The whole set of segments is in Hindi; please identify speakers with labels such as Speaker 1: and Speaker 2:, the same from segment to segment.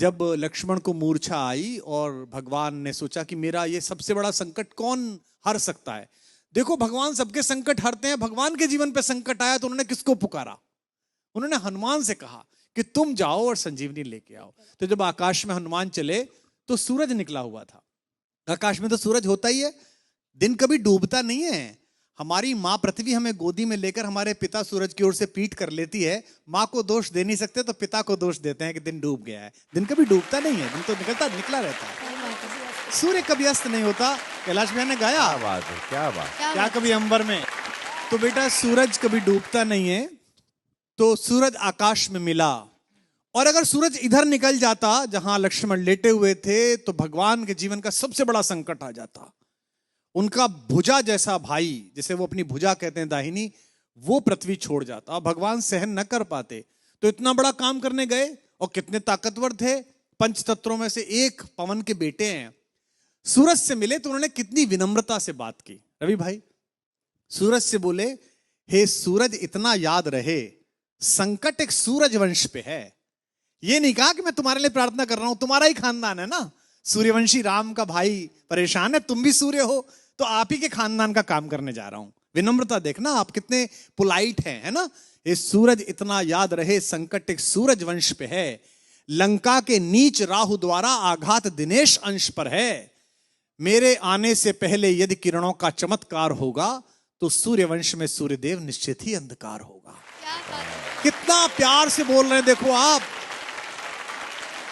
Speaker 1: जब लक्ष्मण को मूर्छा आई और भगवान ने सोचा कि मेरा ये सबसे बड़ा संकट कौन हर सकता है। देखो भगवान सबके संकट हरते हैं, भगवान के जीवन पे संकट आया तो उन्होंने किसको पुकारा? उन्होंने हनुमान से कहा कि तुम जाओ और संजीवनी लेके आओ। तो जब आकाश में हनुमान चले तो सूरज निकला हुआ था। आकाश में तो सूरज होता ही है, दिन कभी डूबता नहीं है। हमारी माँ पृथ्वी हमें गोदी में लेकर हमारे पिता सूरज की ओर से पीठ कर लेती है। माँ को दोष दे नहीं सकते तो पिता को दोष देते हैं कि दिन डूब गया है। दिन कभी डूबता नहीं है, दिन तो निकला रहता है। सूर्य कभी अस्त नहीं होता। कैलाश भैया ने गाया,
Speaker 2: क्या बात है, क्या बात,
Speaker 1: क्या कभी अंबर में। तो बेटा सूरज कभी डूबता नहीं है। तो सूरज आकाश में मिला, और अगर सूरज इधर निकल जाता जहां लक्ष्मण लेटे हुए थे तो भगवान के जीवन का सबसे बड़ा संकट आ जाता। उनका भुजा जैसा भाई, जिसे वो अपनी भुजा कहते हैं दाहिनी, वो पृथ्वी छोड़ जाता। भगवान सहन न कर पाते तो इतना बड़ा काम करने गए, और कितने ताकतवर थे। पंच तत्वों में से एक पवन के बेटे हैं। सूरज से मिले तो उन्होंने कितनी विनम्रता से बात की। रवि भाई सूरज से बोले, हे सूरज इतना याद रहे संकट एक सूरज वंश पे है। ये नहीं कहा कि मैं तुम्हारे लिए प्रार्थना कर रहा हूं, तुम्हारा ही खानदान है ना, सूर्यवंशी राम का भाई परेशान है, तुम भी सूर्य हो तो आप ही के खानदान का काम करने जा रहा हूं। विनम्रता देखना आप कितने पोलाइट हैं, है ना। ये सूरज इतना याद रहे संकट एक सूरज वंश पे है। लंका के नीच राहु द्वारा आघात दिनेश अंश पर है। मेरे आने से पहले यदि किरणों का चमत्कार होगा तो सूर्यवंश में सूर्यदेव निश्चित ही अंधकार होगा। कितना प्यार से बोल रहे हैं देखो आप।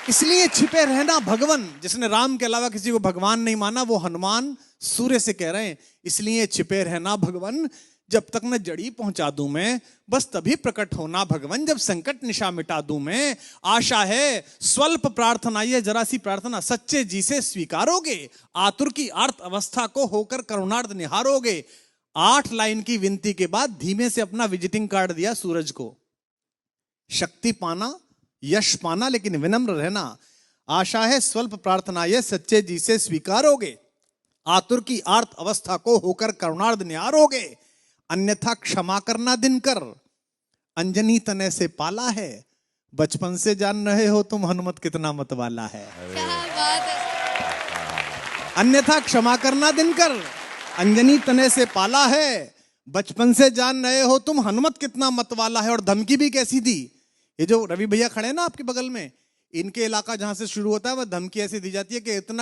Speaker 1: इसलिए छिपे रहना भगवान। जिसने राम के अलावा किसी को भगवान नहीं माना वो हनुमान सूर्य से कह रहे हैं, इसलिए छिपे रहना भगवान, जब तक न जड़ी पहुंचा दूं मैं, बस तभी प्रकट होना भगवान, जब संकट निशा मिटा दूं मैं। आशा है स्वल्प प्रार्थना, ये जरा सी प्रार्थना सच्चे जी से स्वीकारोगे, आतुर की आर्त अवस्था को होकर करुणार्थ निहारोगे। 8 लाइन की विनती के बाद धीमे से अपना विजिटिंग कार्ड दिया सूरज को। शक्ति पाना, यश पाना, लेकिन विनम्र रहना। आशा है स्वल्प प्रार्थना ये सच्चे जी से स्वीकारोगे, आतुर की आर्त अवस्था को होकर करुणार्थ निहारोगे। अन्यथा क्षमा करना दिनकर, अंजनी तने से पाला है, बचपन से जान रहे हो तुम हनुमत कितना मत वाला है।
Speaker 3: क्या बात है।
Speaker 1: अन्यथा क्षमा करना दिनकर, अंजनी तने से पाला है, बचपन से जान रहे हो तुम हनुमत कितना मत वाला है। और धमकी भी कैसी दी। ये जो रवि भैया खड़े हैं ना आपके बगल में, इनके इलाका जहां से शुरू होता है वह धमकी ऐसी दी जाती है कि इतना